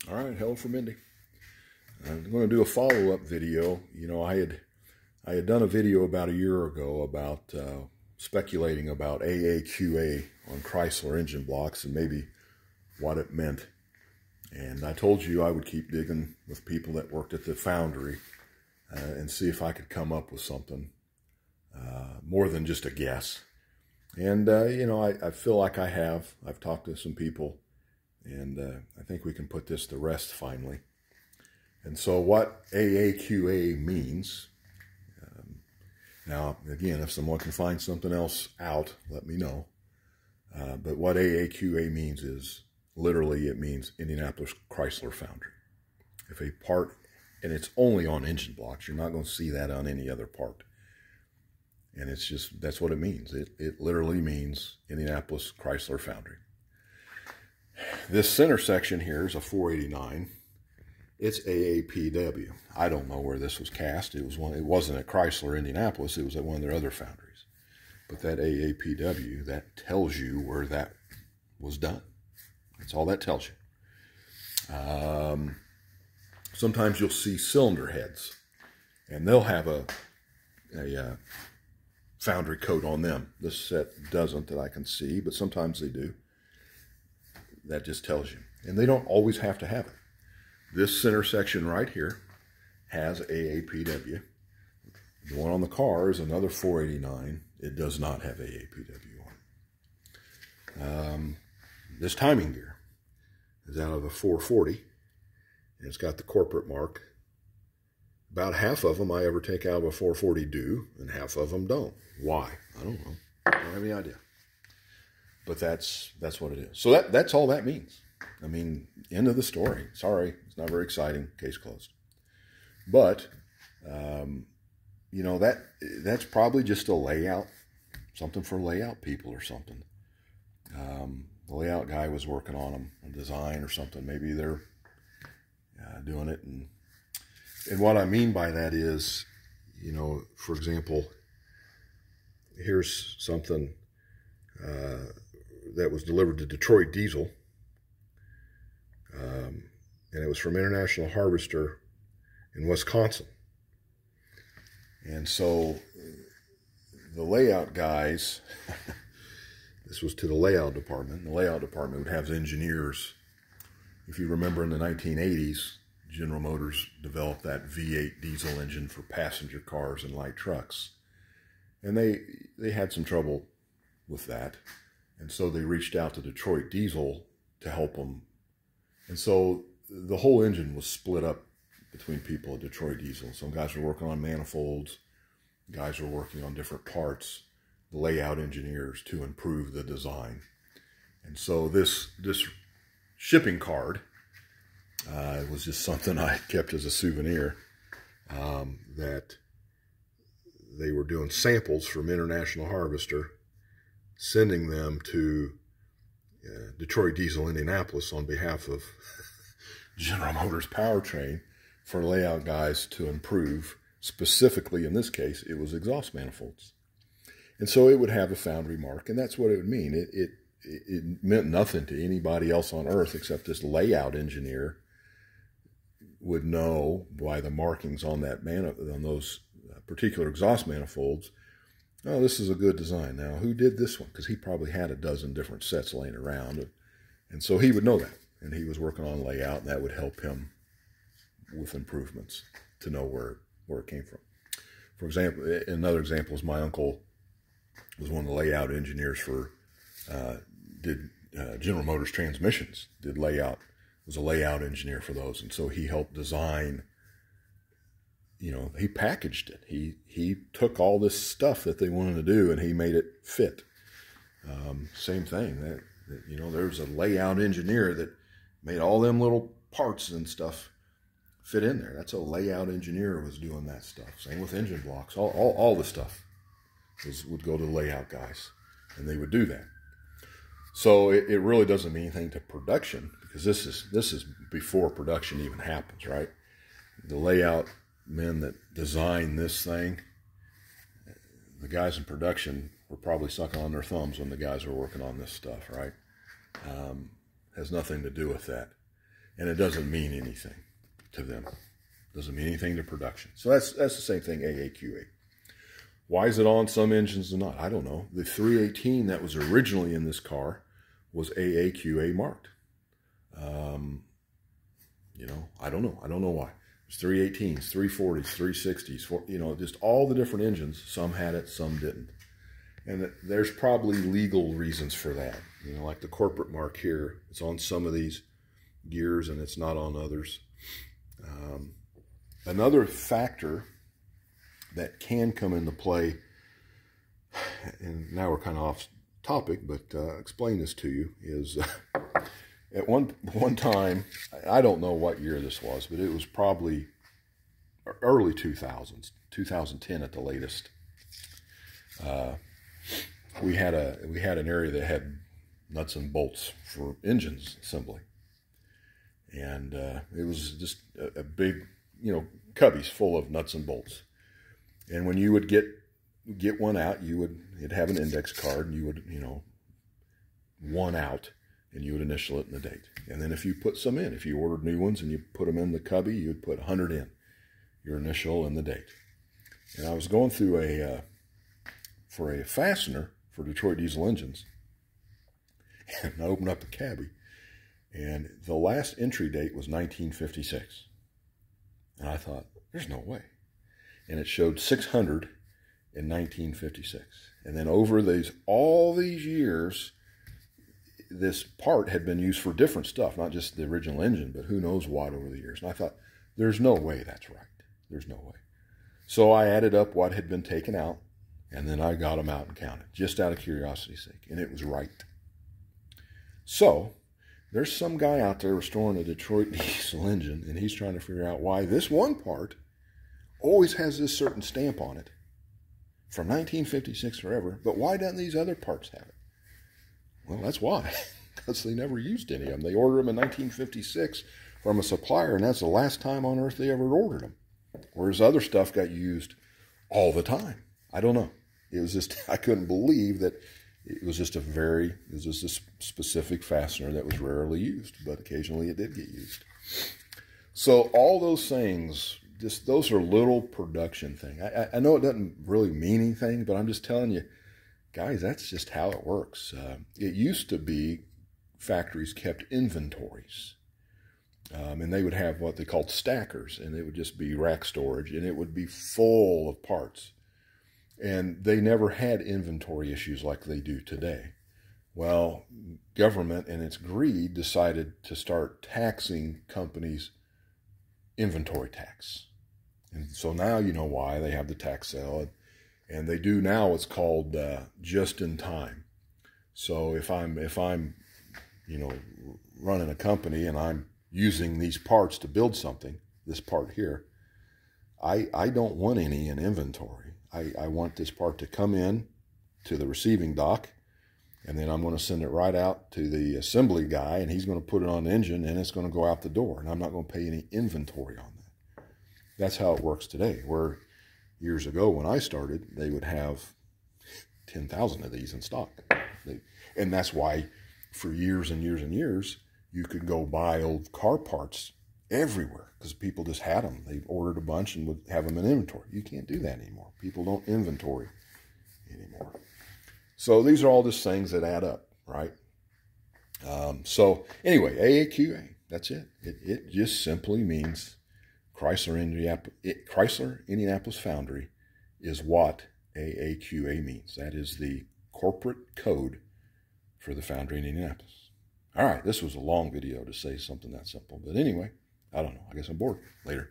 All right, hello from Indy. I'm going to do a follow-up video. You know, I had done a video about a year ago about speculating about AAQA on Chrysler engine blocks and maybe what it meant. And I told you I would keep digging with people that worked at the foundry and see if I could come up with something more than just a guess. And, you know, I feel like I have. I've talked to some people, and I think we can put this to rest finally. And so what AAQA means, now, again, if someone can find something else out, let me know. But what AAQA means is, literally, it means Indianapolis Chrysler Foundry. If a part, and it's only on engine blocks, you're not going to see that on any other part. And it's just, that's what it means. It literally means Indianapolis Chrysler Foundry. This center section here is a 489. It's AAPW. I don't know where this was cast. It wasn't at Chrysler Indianapolis. It was at one of their other foundries. But that AAPW, that tells you where that was done. That's all that tells you. Sometimes you'll see cylinder heads, and they'll have a foundry coat on them. This set doesn't that I can see, but sometimes they do. That just tells you. And they don't always have to have it. This center section right here has AAPW. The one on the car is another 489. It does not have AAPW on it. This timing gear is out of a 440. And it's got the corporate mark. About half of them I ever take out of a 440 do, and half of them don't. Why? I don't know. I don't have any idea. But that's what it is. So that's all that means. I mean, end of the story. Sorry, it's not very exciting. Case closed. But, you know, that's probably just a layout, something for layout people or something. The layout guy was working on them, a design or something. Maybe they're doing it. And what I mean by that is, you know, for example, here's something that was delivered to Detroit Diesel. And it was from International Harvester in Wisconsin. And so the layout guys, this was to the layout department. The layout department would have engineers. If you remember in the 1980s, General Motors developed that V8 diesel engine for passenger cars and light trucks. And they had some trouble with that. And so they reached out to Detroit Diesel to help them. And so the whole engine was split up between people at Detroit Diesel. Some guys were working on manifolds. Guys were working on different parts, the layout engineers, to improve the design. And so this shipping card was just something I kept as a souvenir, that they were doing samples from International Harvester, sending them to Detroit Diesel Indianapolis on behalf of General Motors Powertrain for layout guys to improve. Specifically, in this case, it was exhaust manifolds. And so it would have a foundry mark, and that's what it would mean. It meant nothing to anybody else on earth except this layout engineer would know by the markings on that on those particular exhaust manifolds. Oh, this is a good design. Now, who did this one? Because he probably had a dozen different sets laying around. And so he would know that. And he was working on layout, and that would help him with improvements to know where it came from. For example, another example is my uncle was one of the layout engineers for, did General Motors transmissions, did layout, was a layout engineer for those. And so he helped design, you know, he packaged it. He took all this stuff that they wanted to do and he made it fit. Same thing, that you know, there's a layout engineer that made all them little parts and stuff fit in there. That's a layout engineer was doing that stuff. Same with engine blocks. All the stuff would go to the layout guys, and they would do that. So it really doesn't mean anything to production, because this is before production even happens, right? The layout men that designed this thing, the guys in production were probably sucking on their thumbs when the guys were working on this stuff, right? Has nothing to do with that. and it doesn't mean anything to them. It doesn't mean anything to production. So that's the same thing, AAQA. Why is it on some engines and not? I don't know. The 318 that was originally in this car was AAQA marked. You know, I don't know. I don't know why. There's 318s, 340s, 360s, you know, just all the different engines. Some had it, some didn't. And there's probably legal reasons for that. You know, like the corporate mark here, it's on some of these gears and it's not on others. Another factor that can come into play, and now we're kind of off topic, but explain this to you, is at one time, I don't know what year this was, but it was probably early 2000s, 2010 at the latest. We had an area that had nuts and bolts for engines assembly, and it was just a big, you know, cubbies full of nuts and bolts. And when you would get one out, it'd have an index card, and you would, you know, one out, and you would initial it in the date. And then if you put some in, if you ordered new ones and you put them in the cubby, you'd put 100 in, your initial and the date. And I was going through for a fastener for Detroit diesel engines, and I opened up the cabby, and the last entry date was 1956. And I thought, there's no way. And it showed 600 in 1956. And then over all these years, this part had been used for different stuff, not just the original engine, but who knows what over the years. And I thought, there's no way that's right. There's no way. So I added up what had been taken out, and then I got them out and counted, just out of curiosity's sake. And it was right. So there's some guy out there restoring a Detroit diesel engine, and he's trying to figure out why this one part always has this certain stamp on it from 1956 forever, but why don't these other parts have it? Well, that's why, because they never used any of them. They ordered them in 1956 from a supplier, and that's the last time on earth they ever ordered them. Whereas other stuff got used all the time. I don't know. It was just, I couldn't believe that it was just a specific fastener that was rarely used, but occasionally it did get used. So all those things, those are little production things. I know it doesn't really mean anything, but I'm just telling you, guys, that's just how it works. It used to be factories kept inventories, and they would have what they called stackers, and it would just be rack storage, and it would be full of parts. And they never had inventory issues like they do today. Well, government and its greed decided to start taxing companies inventory tax. And so now you know why they have the tax sale. And they do now what's called just in time. So if I'm you know, running a company and I'm using these parts to build something, this part here, I don't want any in inventory. I want this part to come in to the receiving dock, and then I'm going to send it right out to the assembly guy, and he's going to put it on the engine, and it's going to go out the door, and I'm not going to pay any inventory on that. That's how it works today, where years ago when I started, they would have 10,000 of these in stock. And that's why for years and years and years, you could go buy old car parts everywhere because people just had them. They ordered a bunch and would have them in inventory. You can't do that anymore. People don't inventory anymore. So these are all just things that add up, right? So anyway, AAQA, that's it. It just simply means Chrysler Indianapolis Foundry is what AAQA means. That is the corporate code for the foundry in Indianapolis. All right, this was a long video to say something that simple. But anyway, I don't know. I guess I'm bored. Later.